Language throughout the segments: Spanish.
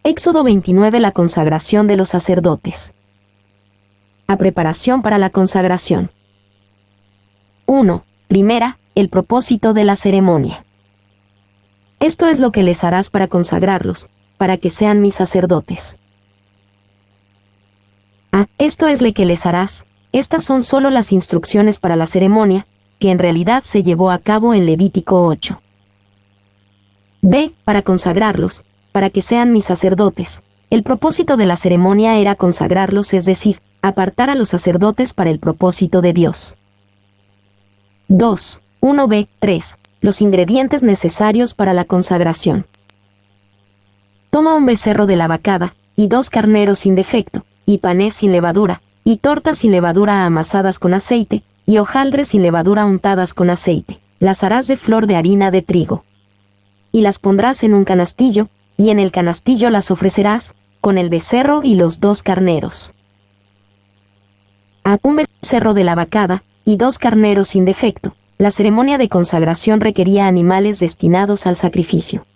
Éxodo 29. La consagración de los sacerdotes. A preparación para la consagración. 1. Primera, el propósito de la ceremonia. Esto es lo que les harás para consagrarlos, para que sean mis sacerdotes. Esto es lo que les harás. Estas son solo las instrucciones para la ceremonia, que en realidad se llevó a cabo en Levítico 8. B. Para consagrarlos, para que sean mis sacerdotes. El propósito de la ceremonia era consagrarlos, es decir, apartar a los sacerdotes para el propósito de Dios. 2. 1b. 3. Los ingredientes necesarios para la consagración. Toma un becerro de la vacada, y 2 carneros sin defecto, y panes sin levadura, y tortas sin levadura amasadas con aceite, y hojaldres sin levadura untadas con aceite. Las harás de flor de harina de trigo. Y las pondrás en un canastillo, y en el canastillo las ofrecerás, con el becerro y los 2 carneros. Un becerro de la vacada, y 2 carneros sin defecto. La ceremonia de consagración requería animales destinados al sacrificio.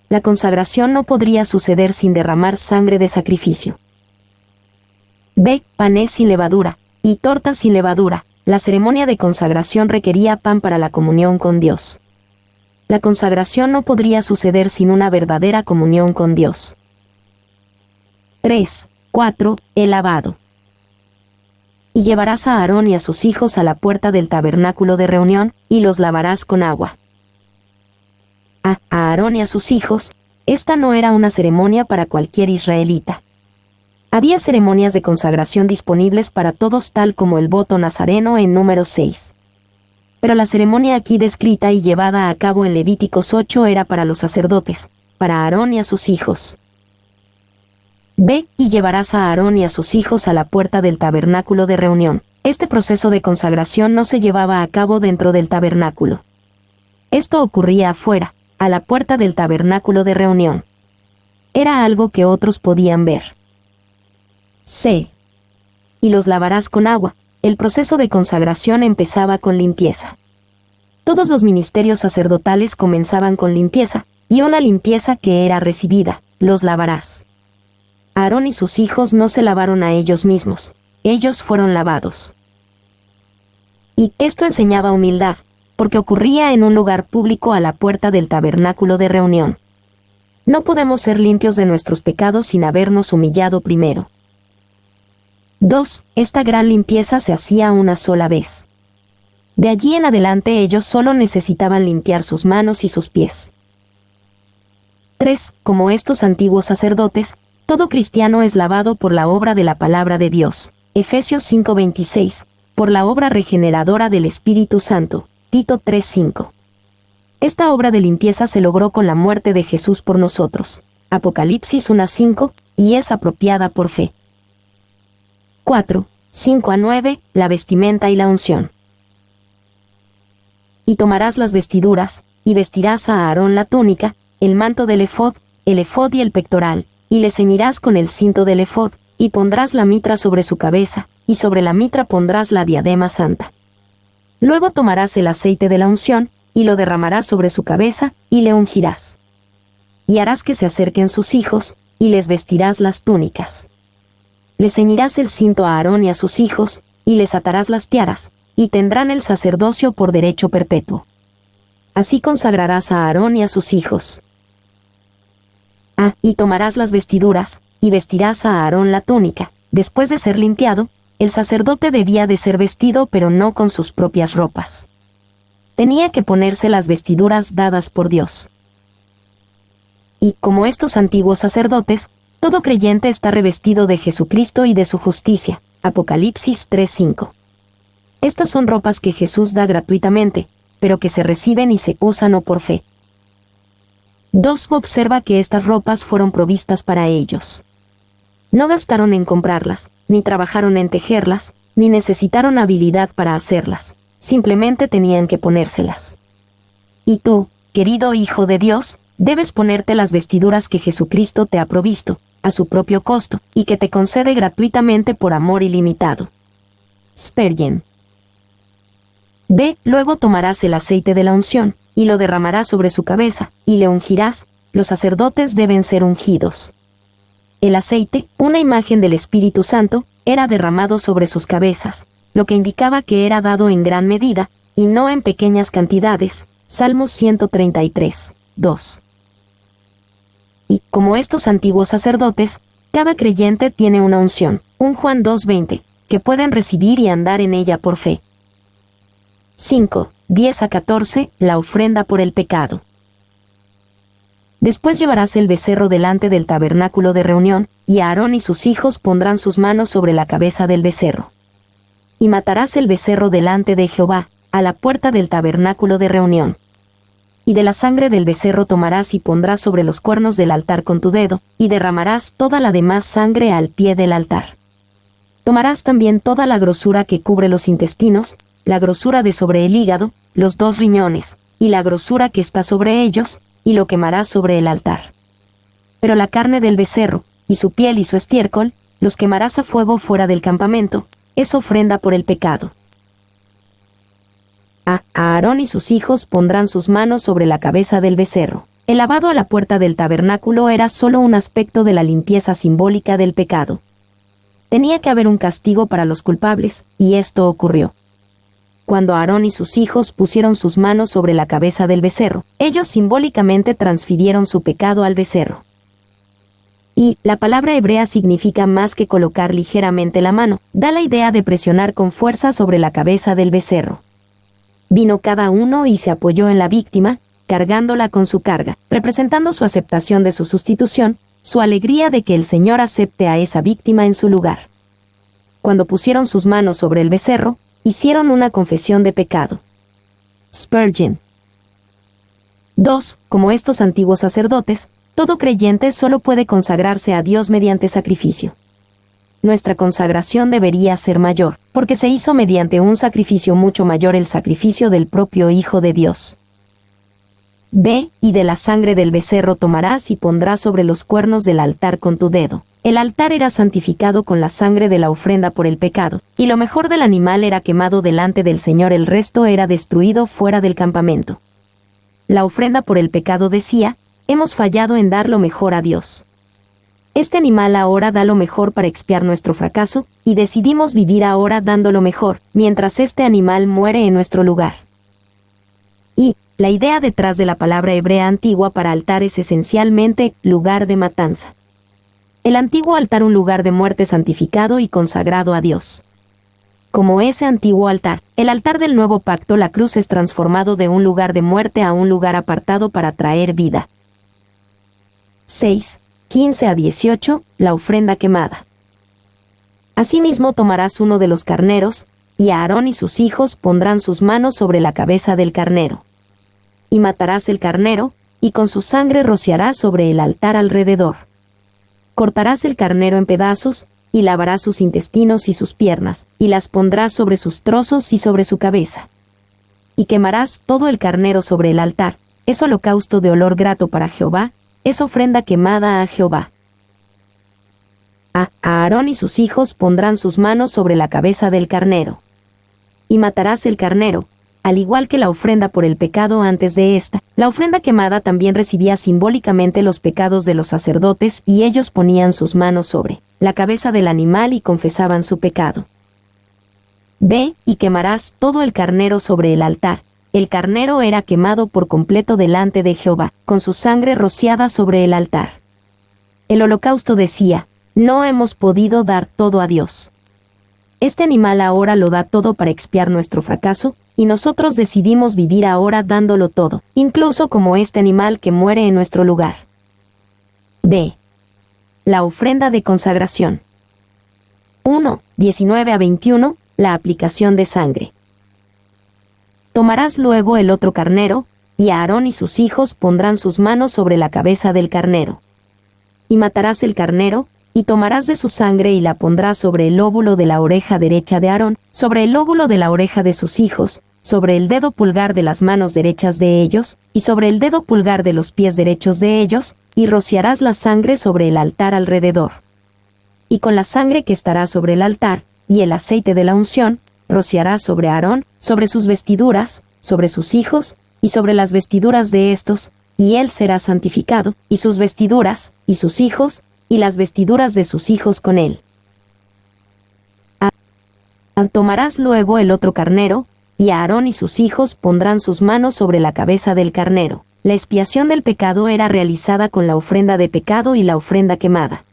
La consagración no podría suceder sin derramar sangre de sacrificio. B. Panes sin levadura, y tortas sin levadura. La ceremonia de consagración requería pan para la comunión con Dios. La consagración no podría suceder sin una verdadera comunión con Dios. 3. 4. El lavado. Y llevarás a Aarón y a sus hijos a la puerta del tabernáculo de reunión, y los lavarás con agua. A Aarón y a sus hijos, esta no era una ceremonia para cualquier israelita. Había ceremonias de consagración disponibles para todos, tal como el voto nazareno en Números 6. Pero la ceremonia aquí descrita y llevada a cabo en Levíticos 8 era para los sacerdotes, para Aarón y a sus hijos. B. Y llevarás a Aarón y a sus hijos a la puerta del tabernáculo de reunión. Este proceso de consagración no se llevaba a cabo dentro del tabernáculo. Esto ocurría afuera, a la puerta del tabernáculo de reunión. Era algo que otros podían ver. C. Y los lavarás con agua. El proceso de consagración empezaba con limpieza. Todos los ministerios sacerdotales comenzaban con limpieza, y una limpieza que era recibida. Los lavarás. Aarón y sus hijos no se lavaron a ellos mismos, ellos fueron lavados. Y esto enseñaba humildad, porque ocurría en un lugar público a la puerta del tabernáculo de reunión. No podemos ser limpios de nuestros pecados sin habernos humillado primero. 2. Esta gran limpieza se hacía una sola vez. De allí en adelante ellos solo necesitaban limpiar sus manos y sus pies. 3. Como estos antiguos sacerdotes, todo cristiano es lavado por la obra de la palabra de Dios. Efesios 5:26. Por la obra regeneradora del Espíritu Santo. Tito 3:5. Esta obra de limpieza se logró con la muerte de Jesús por nosotros. Apocalipsis 1:5, y es apropiada por fe. 4. 5-9. La vestimenta y la unción. Y tomarás las vestiduras, y vestirás a Aarón la túnica, el manto del efod y el pectoral, y le ceñirás con el cinto del efod, y pondrás la mitra sobre su cabeza, y sobre la mitra pondrás la diadema santa. Luego tomarás el aceite de la unción, y lo derramarás sobre su cabeza, y le ungirás. Y harás que se acerquen sus hijos, y les vestirás las túnicas. Le ceñirás el cinto a Aarón y a sus hijos, y les atarás las tiaras, y tendrán el sacerdocio por derecho perpetuo. Así consagrarás a Aarón y a sus hijos. Y tomarás las vestiduras, y vestirás a Aarón la túnica. Después de ser limpiado, el sacerdote debía de ser vestido, pero no con sus propias ropas. Tenía que ponerse las vestiduras dadas por Dios. Y, como estos antiguos sacerdotes, todo creyente está revestido de Jesucristo y de su justicia. Apocalipsis 3:5. Estas son ropas que Jesús da gratuitamente, pero que se reciben y se usan o por fe. 2. Observa que estas ropas fueron provistas para ellos. No gastaron en comprarlas, ni trabajaron en tejerlas, ni necesitaron habilidad para hacerlas, simplemente tenían que ponérselas. Y tú, querido Hijo de Dios, debes ponerte las vestiduras que Jesucristo te ha provisto, a su propio costo, y que te concede gratuitamente por amor ilimitado. Spurgeon. B. Luego tomarás el aceite de la unción, y lo derramarás sobre su cabeza, y le ungirás. Los sacerdotes deben ser ungidos. El aceite, una imagen del Espíritu Santo, era derramado sobre sus cabezas, lo que indicaba que era dado en gran medida, y no en pequeñas cantidades. Salmos 133, 2. Y, como estos antiguos sacerdotes, cada creyente tiene una unción, un Juan 2:20, que pueden recibir y andar en ella por fe. 5, 10 a 14, la ofrenda por el pecado. Después llevarás el becerro delante del tabernáculo de reunión, y Aarón y sus hijos pondrán sus manos sobre la cabeza del becerro. Y matarás el becerro delante de Jehová, a la puerta del tabernáculo de reunión. Y de la sangre del becerro tomarás y pondrás sobre los cuernos del altar con tu dedo, y derramarás toda la demás sangre al pie del altar. Tomarás también toda la grosura que cubre los intestinos, la grosura de sobre el hígado, los 2 riñones, y la grosura que está sobre ellos, y lo quemarás sobre el altar. Pero la carne del becerro, y su piel y su estiércol, los quemarás a fuego fuera del campamento, es ofrenda por el pecado. A Aarón y sus hijos pondrán sus manos sobre la cabeza del becerro. El lavado a la puerta del tabernáculo era solo un aspecto de la limpieza simbólica del pecado. Tenía que haber un castigo para los culpables, y esto ocurrió. Cuando Aarón y sus hijos pusieron sus manos sobre la cabeza del becerro, ellos simbólicamente transfirieron su pecado al becerro. Y la palabra hebrea significa más que colocar ligeramente la mano, da la idea de presionar con fuerza sobre la cabeza del becerro. Vino cada uno y se apoyó en la víctima, cargándola con su carga, representando su aceptación de su sustitución, su alegría de que el Señor acepte a esa víctima en su lugar. Cuando pusieron sus manos sobre el becerro, hicieron una confesión de pecado. Spurgeon. 2. Como estos antiguos sacerdotes, todo creyente solo puede consagrarse a Dios mediante sacrificio. Nuestra consagración debería ser mayor, porque se hizo mediante un sacrificio mucho mayor, el sacrificio del propio Hijo de Dios. Ve, y de la sangre del becerro tomarás y pondrás sobre los cuernos del altar con tu dedo. El altar era santificado con la sangre de la ofrenda por el pecado, y lo mejor del animal era quemado delante del Señor, el resto era destruido fuera del campamento. La ofrenda por el pecado decía: hemos fallado en dar lo mejor a Dios. Este animal ahora da lo mejor para expiar nuestro fracaso, y decidimos vivir ahora dando lo mejor, mientras este animal muere en nuestro lugar. Y la idea detrás de la palabra hebrea antigua para altar es esencialmente lugar de matanza. El antiguo altar, un lugar de muerte santificado y consagrado a Dios. Como ese antiguo altar, el altar del nuevo pacto, la cruz es transformado de un lugar de muerte a un lugar apartado para traer vida. 6. 15 a 18, la ofrenda quemada. Asimismo tomarás uno de los carneros, y Aarón y sus hijos pondrán sus manos sobre la cabeza del carnero. Y matarás el carnero, y con su sangre rociarás sobre el altar alrededor. Cortarás el carnero en pedazos, y lavarás sus intestinos y sus piernas, y las pondrás sobre sus trozos y sobre su cabeza. Y quemarás todo el carnero sobre el altar, es holocausto de olor grato para Jehová, es ofrenda quemada a Jehová. A Aarón y sus hijos pondrán sus manos sobre la cabeza del carnero. Y matarás el carnero, al igual que la ofrenda por el pecado antes de esta. La ofrenda quemada también recibía simbólicamente los pecados de los sacerdotes, y ellos ponían sus manos sobre la cabeza del animal y confesaban su pecado. Ve, y quemarás todo el carnero sobre el altar. El carnero era quemado por completo delante de Jehová, con su sangre rociada sobre el altar. El holocausto decía: no hemos podido dar todo a Dios. Este animal ahora lo da todo para expiar nuestro fracaso, y nosotros decidimos vivir ahora dándolo todo, incluso como este animal que muere en nuestro lugar. D. La ofrenda de consagración. 1. 19 a 21, la aplicación de sangre. Tomarás luego el otro carnero, y Aarón y sus hijos pondrán sus manos sobre la cabeza del carnero. Y matarás el carnero, y tomarás de su sangre y la pondrás sobre el lóbulo de la oreja derecha de Aarón, sobre el lóbulo de la oreja de sus hijos, sobre el dedo pulgar de las manos derechas de ellos, y sobre el dedo pulgar de los pies derechos de ellos, y rociarás la sangre sobre el altar alrededor. Y con la sangre que estará sobre el altar, y el aceite de la unción, rociarás sobre Aarón, sobre sus vestiduras, sobre sus hijos, y sobre las vestiduras de estos, y él será santificado, y sus vestiduras, y sus hijos, y las vestiduras de sus hijos con él. Tomarás luego el otro carnero, y Aarón y sus hijos pondrán sus manos sobre la cabeza del carnero. La expiación del pecado era realizada con la ofrenda de pecado y la ofrenda quemada.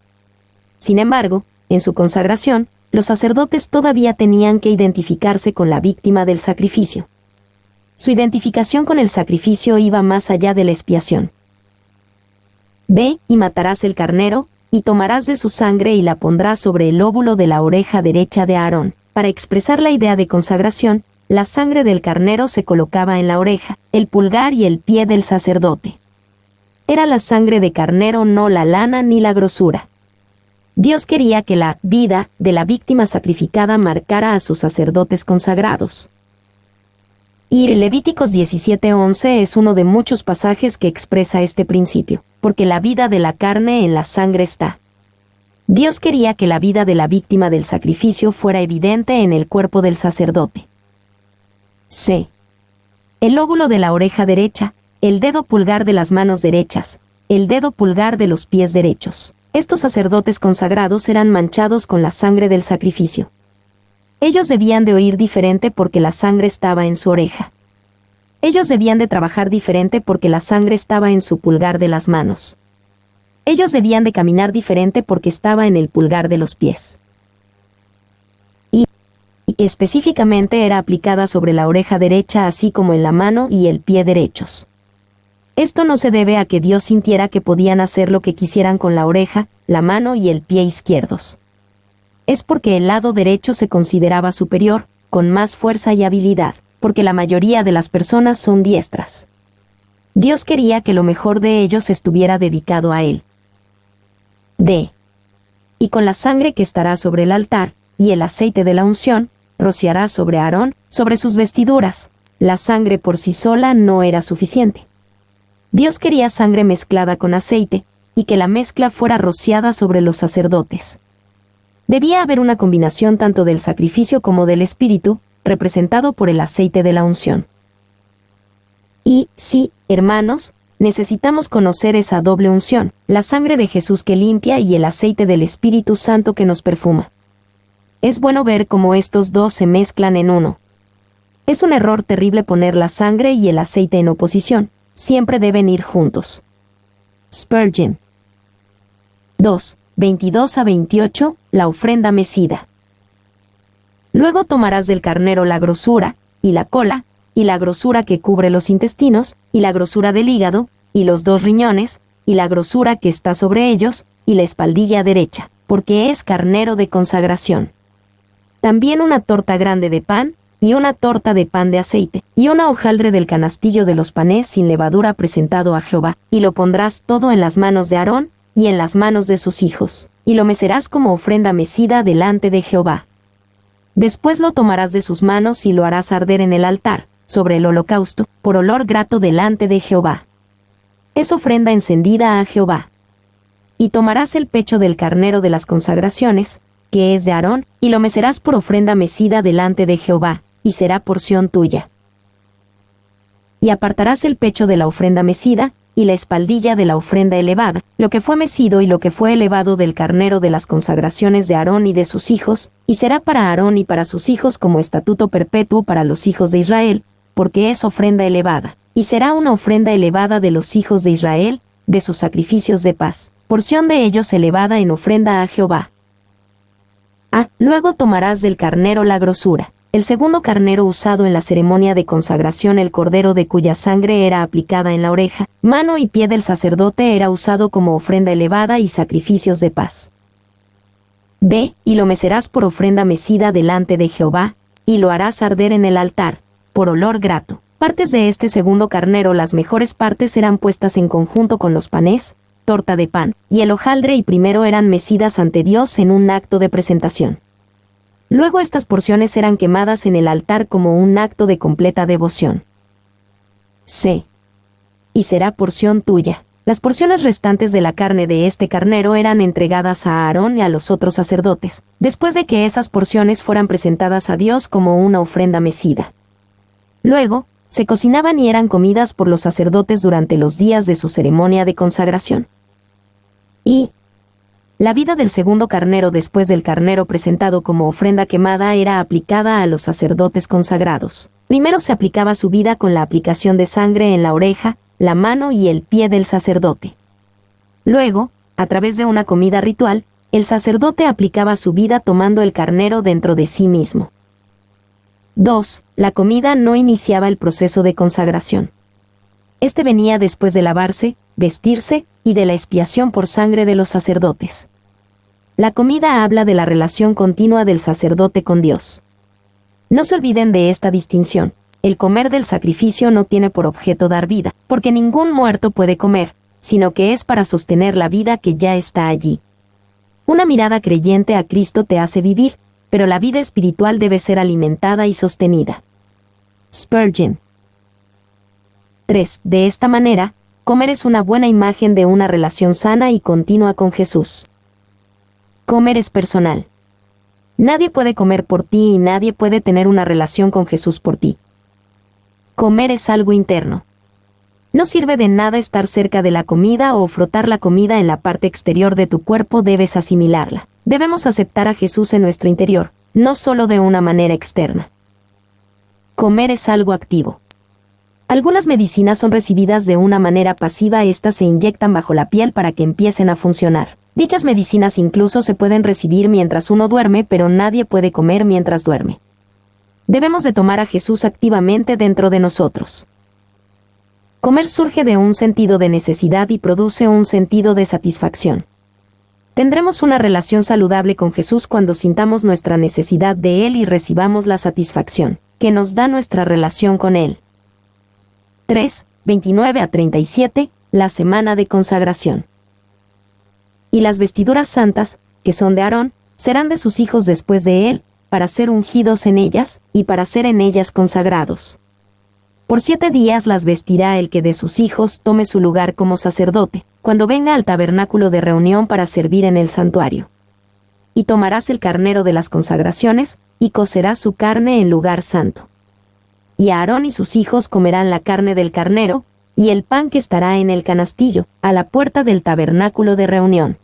Sin embargo, en su consagración, los sacerdotes todavía tenían que identificarse con la víctima del sacrificio. Su identificación con el sacrificio iba más allá de la expiación. Ve y matarás el carnero, y tomarás de su sangre y la pondrás sobre el lóbulo de la oreja derecha de Aarón. Para expresar la idea de consagración, la sangre del carnero se colocaba en la oreja, el pulgar y el pie del sacerdote. Era la sangre de carnero, no la lana ni la grosura. Dios quería que la vida de la víctima sacrificada marcara a sus sacerdotes consagrados. Y Levíticos 17:11 es uno de muchos pasajes que expresa este principio, porque la vida de la carne en la sangre está. Dios quería que la vida de la víctima del sacrificio fuera evidente en el cuerpo del sacerdote. C. El lóbulo de la oreja derecha, el dedo pulgar de las manos derechas, el dedo pulgar de los pies derechos. Estos sacerdotes consagrados eran manchados con la sangre del sacrificio. Ellos debían de oír diferente porque la sangre estaba en su oreja. Ellos debían de trabajar diferente porque la sangre estaba en su pulgar de las manos. Ellos debían de caminar diferente porque estaba en el pulgar de los pies. Y específicamente era aplicada sobre la oreja derecha así como en la mano y el pie derechos. Esto no se debe a que Dios sintiera que podían hacer lo que quisieran con la oreja, la mano y el pie izquierdos. Es porque el lado derecho se consideraba superior, con más fuerza y habilidad, porque la mayoría de las personas son diestras. Dios quería que lo mejor de ellos estuviera dedicado a Él. D. Y con la sangre que estará sobre el altar, y el aceite de la unción, rociará sobre Aarón, sobre sus vestiduras. La sangre por sí sola no era suficiente. Dios quería sangre mezclada con aceite, y que la mezcla fuera rociada sobre los sacerdotes. Debía haber una combinación tanto del sacrificio como del espíritu, representado por el aceite de la unción. Y, sí, hermanos, necesitamos conocer esa doble unción, la sangre de Jesús que limpia y el aceite del Espíritu Santo que nos perfuma. Es bueno ver cómo estos dos se mezclan en uno. Es un error terrible poner la sangre y el aceite en oposición. Siempre deben ir juntos. Spurgeon. 2. 22-28, la ofrenda mecida. Luego tomarás del carnero la grosura, y la cola, y la grosura que cubre los intestinos, y la grosura del hígado, y los 2 riñones, y la grosura que está sobre ellos, y la espaldilla derecha, porque es carnero de consagración. También una torta grande de pan, y una torta de pan de aceite, y una hojaldre del canastillo de los panes sin levadura presentado a Jehová, y lo pondrás todo en las manos de Aarón, y en las manos de sus hijos, y lo mecerás como ofrenda mecida delante de Jehová. Después lo tomarás de sus manos y lo harás arder en el altar, sobre el holocausto, por olor grato delante de Jehová. Es ofrenda encendida a Jehová. Y tomarás el pecho del carnero de las consagraciones, que es de Aarón, y lo mecerás por ofrenda mecida delante de Jehová, y será porción tuya. Y apartarás el pecho de la ofrenda mecida, y la espaldilla de la ofrenda elevada, lo que fue mecido y lo que fue elevado del carnero de las consagraciones de Aarón y de sus hijos, y será para Aarón y para sus hijos como estatuto perpetuo para los hijos de Israel, porque es ofrenda elevada, y será una ofrenda elevada de los hijos de Israel, de sus sacrificios de paz, porción de ellos elevada en ofrenda a Jehová. Luego tomarás del carnero la grosura, el segundo carnero usado en la ceremonia de consagración, el cordero de cuya sangre era aplicada en la oreja, mano y pie del sacerdote, era usado como ofrenda elevada y sacrificios de paz. Ve, y lo mecerás por ofrenda mecida delante de Jehová, y lo harás arder en el altar, por olor grato. Partes de este segundo carnero, las mejores partes eran puestas en conjunto con los panes, torta de pan, y el hojaldre, y primero eran mecidas ante Dios en un acto de presentación. Luego estas porciones eran quemadas en el altar como un acto de completa devoción. C. Y será porción tuya. Las porciones restantes de la carne de este carnero eran entregadas a Aarón y a los otros sacerdotes, después de que esas porciones fueran presentadas a Dios como una ofrenda mecida. Luego, se cocinaban y eran comidas por los sacerdotes durante los días de su ceremonia de consagración. Y La vida del segundo carnero después del carnero presentado como ofrenda quemada era aplicada a los sacerdotes consagrados. Primero se aplicaba su vida con la aplicación de sangre en la oreja, la mano y el pie del sacerdote. Luego, a través de una comida ritual, el sacerdote aplicaba su vida tomando el carnero dentro de sí mismo. 2. La comida no iniciaba el proceso de consagración. Este venía después de lavarse, vestirse y de la expiación por sangre de los sacerdotes. La comida habla de la relación continua del sacerdote con Dios. No se olviden de esta distinción. El comer del sacrificio no tiene por objeto dar vida, porque ningún muerto puede comer, sino que es para sostener la vida que ya está allí. Una mirada creyente a Cristo te hace vivir, pero la vida espiritual debe ser alimentada y sostenida. Spurgeon. 3. De esta manera, comer es una buena imagen de una relación sana y continua con Jesús. Comer es personal. Nadie puede comer por ti y nadie puede tener una relación con Jesús por ti. Comer es algo interno. No sirve de nada estar cerca de la comida o frotar la comida en la parte exterior de tu cuerpo, debes asimilarla. Debemos aceptar a Jesús en nuestro interior, no solo de una manera externa. Comer es algo activo. Algunas medicinas son recibidas de una manera pasiva, estas se inyectan bajo la piel para que empiecen a funcionar. Dichas medicinas incluso se pueden recibir mientras uno duerme, pero nadie puede comer mientras duerme. Debemos de tomar a Jesús activamente dentro de nosotros. Comer surge de un sentido de necesidad y produce un sentido de satisfacción. Tendremos una relación saludable con Jesús cuando sintamos nuestra necesidad de Él y recibamos la satisfacción que nos da nuestra relación con Él. 3. 29 a 37, la semana de consagración. Y las vestiduras santas, que son de Aarón, serán de sus hijos después de él, para ser ungidos en ellas, y para ser en ellas consagrados. Por 7 días las vestirá el que de sus hijos tome su lugar como sacerdote, cuando venga al tabernáculo de reunión para servir en el santuario. Y tomarás el carnero de las consagraciones, y cocerás su carne en lugar santo. Y Aarón y sus hijos comerán la carne del carnero, y el pan que estará en el canastillo, a la puerta del tabernáculo de reunión.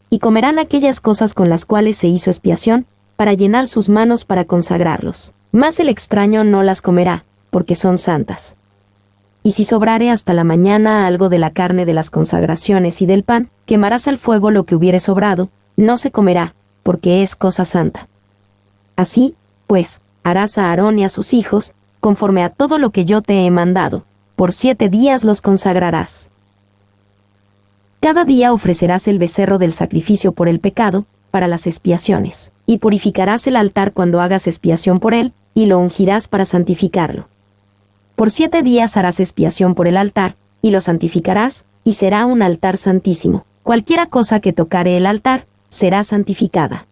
Y comerán aquellas cosas con las cuales se hizo expiación, para llenar sus manos para consagrarlos. Mas el extraño no las comerá, porque son santas. Y si sobrare hasta la mañana algo de la carne de las consagraciones y del pan, quemarás al fuego lo que hubiere sobrado, no se comerá, porque es cosa santa. Así, pues, harás a Aarón y a sus hijos, conforme a todo lo que yo te he mandado, por 7 días los consagrarás. Cada día ofrecerás el becerro del sacrificio por el pecado, para las expiaciones, y purificarás el altar cuando hagas expiación por él, y lo ungirás para santificarlo. Por 7 días harás expiación por el altar, y lo santificarás, y será un altar santísimo. Cualquiera cosa que tocare el altar, será santificada.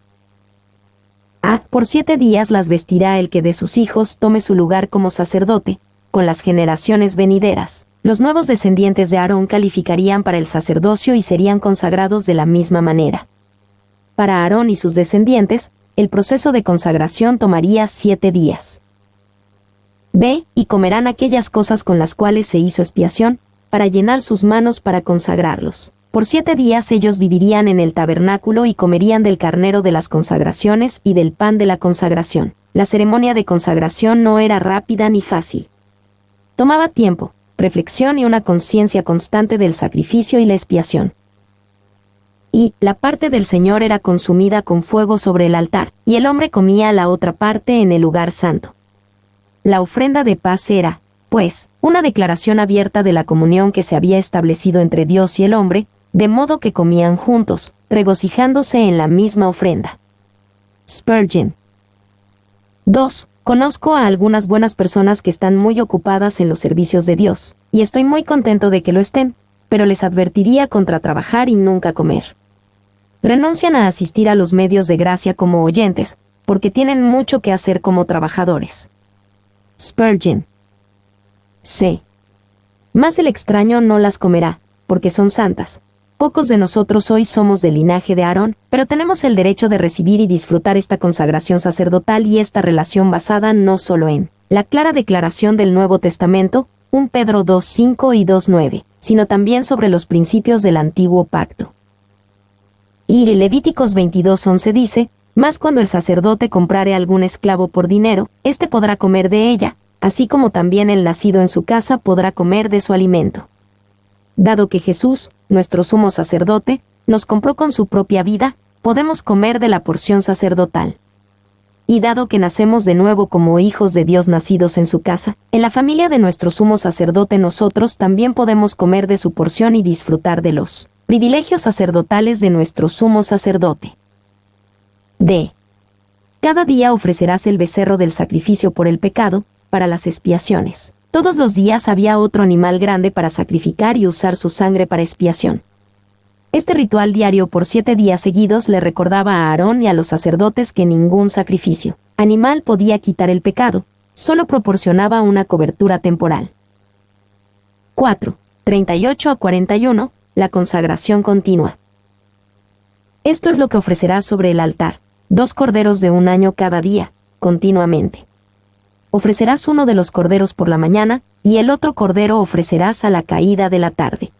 Por 7 días las vestirá el que de sus hijos tome su lugar como sacerdote, con las generaciones venideras. Los nuevos descendientes de Aarón calificarían para el sacerdocio y serían consagrados de la misma manera. Para Aarón y sus descendientes, el proceso de consagración tomaría 7 días. Y comerán aquellas cosas con las cuales se hizo expiación, para llenar sus manos para consagrarlos. Por 7 días ellos vivirían en el tabernáculo y comerían del carnero de las consagraciones y del pan de la consagración. La ceremonia de consagración no era rápida ni fácil. Tomaba tiempo, reflexión y una conciencia constante del sacrificio y la expiación. Y la parte del Señor era consumida con fuego sobre el altar, y el hombre comía la otra parte en el lugar santo. La ofrenda de paz era, pues, una declaración abierta de la comunión que se había establecido entre Dios y el hombre, de modo que comían juntos, regocijándose en la misma ofrenda. Spurgeon. 2. Conozco a algunas buenas personas que están muy ocupadas en los servicios de Dios, y estoy muy contento de que lo estén, pero les advertiría contra trabajar y nunca comer. Renuncian a asistir a los medios de gracia como oyentes, porque tienen mucho que hacer como trabajadores. Spurgeon. C. Mas el extraño no las comerá, porque son santas. Pocos de nosotros hoy somos del linaje de Aarón, pero tenemos el derecho de recibir y disfrutar esta consagración sacerdotal y esta relación basada no solo en la clara declaración del Nuevo Testamento, 1 Pedro 2:5 y 2:9, sino también sobre los principios del Antiguo Pacto. Y Levíticos 22:11 dice: mas cuando el sacerdote comprare algún esclavo por dinero, éste podrá comer de ella, así como también el nacido en su casa podrá comer de su alimento. Dado que Jesús, nuestro sumo sacerdote, nos compró con su propia vida, podemos comer de la porción sacerdotal. Y dado que nacemos de nuevo como hijos de Dios nacidos en su casa, en la familia de nuestro sumo sacerdote nosotros también podemos comer de su porción y disfrutar de los privilegios sacerdotales de nuestro sumo sacerdote. D. Cada día ofrecerás el becerro del sacrificio por el pecado, para las expiaciones. Todos los días había otro animal grande para sacrificar y usar su sangre para expiación. Este ritual diario por 7 días seguidos le recordaba a Aarón y a los sacerdotes que ningún sacrificio animal podía quitar el pecado, solo proporcionaba una cobertura temporal. 4. 38 a 41. La consagración continua. Esto es lo que ofrecerás sobre el altar: 2 corderos de 1 año cada día, continuamente. Ofrecerás uno de los corderos por la mañana, y el otro cordero ofrecerás a la caída de la tarde.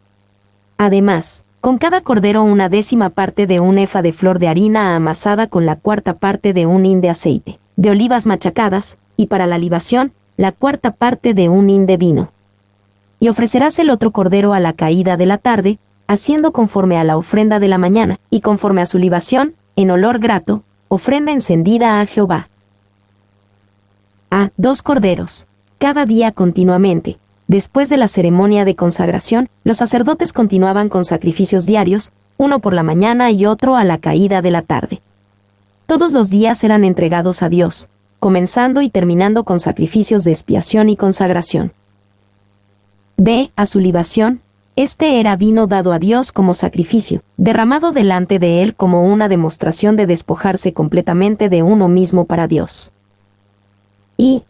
Además, con cada cordero 1/10 parte de un efa de flor de harina amasada con la 1/4 parte de un hin de aceite, de olivas machacadas, y para la libación, la 1/4 parte de un hin de vino. Y ofrecerás el otro cordero a la caída de la tarde, haciendo conforme a la ofrenda de la mañana, y conforme a su libación, en olor grato, ofrenda encendida a Jehová. A. 2 corderos, cada día continuamente. Después de la ceremonia de consagración, los sacerdotes continuaban con sacrificios diarios, uno por la mañana y otro a la caída de la tarde. Todos los días eran entregados a Dios, comenzando y terminando con sacrificios de expiación y consagración. B. A su libación. Este era vino dado a Dios como sacrificio, derramado delante de Él como una demostración de despojarse completamente de uno mismo para Dios. Y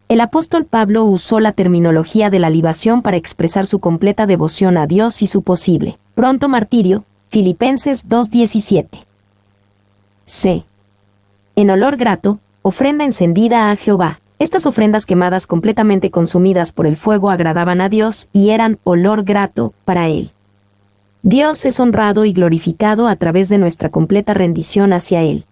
el apóstol Pablo usó la terminología de la libación para expresar su completa devoción a Dios y su posible pronto martirio, Filipenses 2:17. C. En olor grato, ofrenda encendida a Jehová. Estas ofrendas quemadas completamente consumidas por el fuego agradaban a Dios y eran olor grato para Él. Dios es honrado y glorificado a través de nuestra completa rendición hacia Él.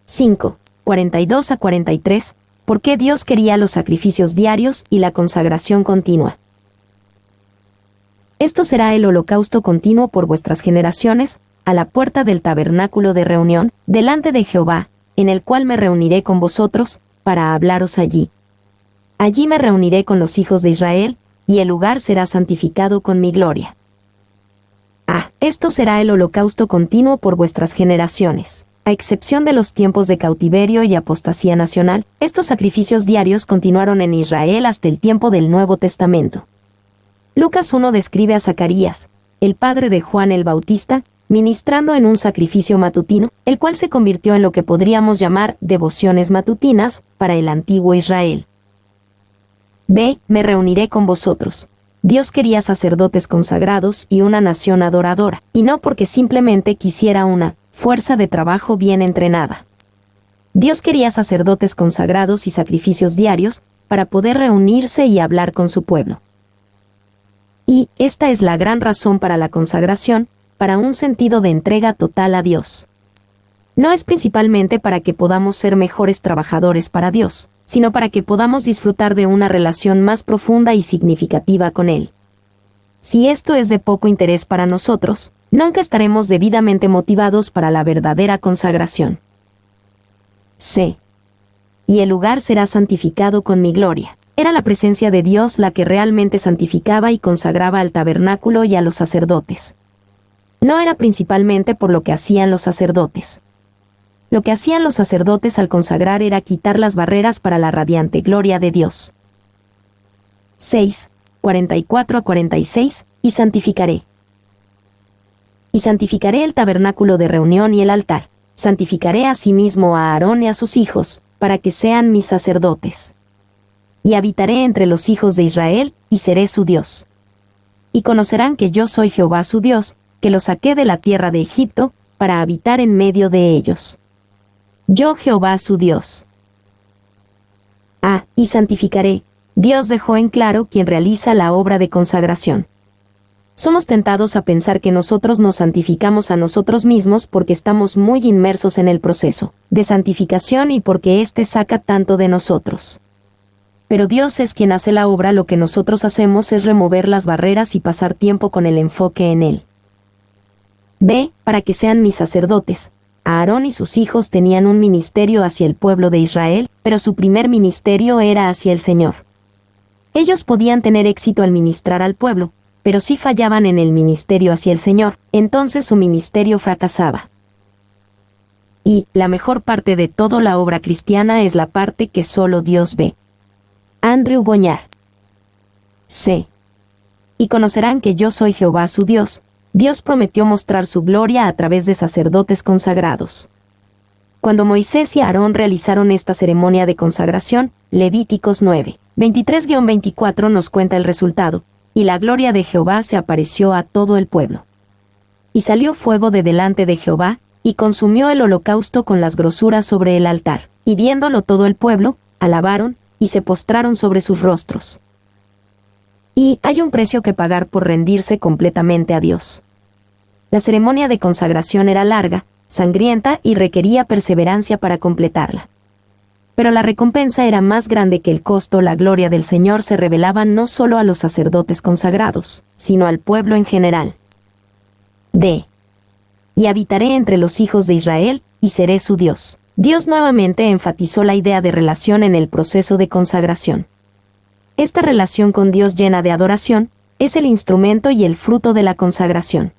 5. 42 a 43. ¿Por qué Dios quería los sacrificios diarios y la consagración continua? Esto será el holocausto continuo por vuestras generaciones, a la puerta del tabernáculo de reunión, delante de Jehová, en el cual me reuniré con vosotros, para hablaros allí. Allí me reuniré con los hijos de Israel, y el lugar será santificado con mi gloria. A. Esto será el holocausto continuo por vuestras generaciones. A excepción de los tiempos de cautiverio y apostasía nacional, estos sacrificios diarios continuaron en Israel hasta el tiempo del Nuevo Testamento. Lucas 1 describe a Zacarías, el padre de Juan el Bautista, ministrando en un sacrificio matutino, el cual se convirtió en lo que podríamos llamar devociones matutinas para el antiguo Israel. B. Me reuniré con vosotros. Dios quería sacerdotes consagrados y una nación adoradora, y no porque simplemente quisiera una fuerza de trabajo bien entrenada. Dios quería sacerdotes consagrados y sacrificios diarios para poder reunirse y hablar con su pueblo. Y esta es la gran razón para la consagración, para un sentido de entrega total a Dios. No es principalmente para que podamos ser mejores trabajadores para Dios, sino para que podamos disfrutar de una relación más profunda y significativa con Él. Si esto es de poco interés para nosotros, nunca estaremos debidamente motivados para la verdadera consagración. C. Y el lugar será santificado con mi gloria. Era la presencia de Dios la que realmente santificaba y consagraba al tabernáculo y a los sacerdotes. No era principalmente por lo que hacían los sacerdotes. Lo que hacían los sacerdotes al consagrar era quitar las barreras para la radiante gloria de Dios. 6. 44 a 46. Y santificaré. Y santificaré el tabernáculo de reunión y el altar. Santificaré asimismo a Aarón y a sus hijos, para que sean mis sacerdotes. Y habitaré entre los hijos de Israel, y seré su Dios. Y conocerán que yo soy Jehová su Dios, que los saqué de la tierra de Egipto, para habitar en medio de ellos. Yo Jehová su Dios. Y santificaré. Dios dejó en claro quien realiza la obra de consagración. Somos tentados a pensar que nosotros nos santificamos a nosotros mismos porque estamos muy inmersos en el proceso de santificación y porque éste saca tanto de nosotros. Pero Dios es quien hace la obra, lo que nosotros hacemos es remover las barreras y pasar tiempo con el enfoque en Él. B. Para que sean mis sacerdotes. Aarón y sus hijos tenían un ministerio hacia el pueblo de Israel, pero su primer ministerio era hacia el Señor. Ellos podían tener éxito al ministrar al pueblo, pero si fallaban en el ministerio hacia el Señor, entonces su ministerio fracasaba. Y la mejor parte de toda la obra cristiana es la parte que solo Dios ve. Andrew Boñar. C. Y conocerán que yo soy Jehová su Dios. Dios prometió mostrar su gloria a través de sacerdotes consagrados. Cuando Moisés y Aarón realizaron esta ceremonia de consagración, Levíticos 9, 23-24 nos cuenta el resultado, y la gloria de Jehová se apareció a todo el pueblo. Y salió fuego de delante de Jehová, y consumió el holocausto con las grosuras sobre el altar, y viéndolo todo el pueblo, alabaron, y se postraron sobre sus rostros. Y hay un precio que pagar por rendirse completamente a Dios. La ceremonia de consagración era larga, sangrienta y requería perseverancia para completarla. Pero la recompensa era más grande que el costo. La gloria del Señor se revelaba no solo a los sacerdotes consagrados, sino al pueblo en general. D. Y habitaré entre los hijos de Israel, y seré su Dios. Dios nuevamente enfatizó la idea de relación en el proceso de consagración. Esta relación con Dios llena de adoración es el instrumento y el fruto de la consagración.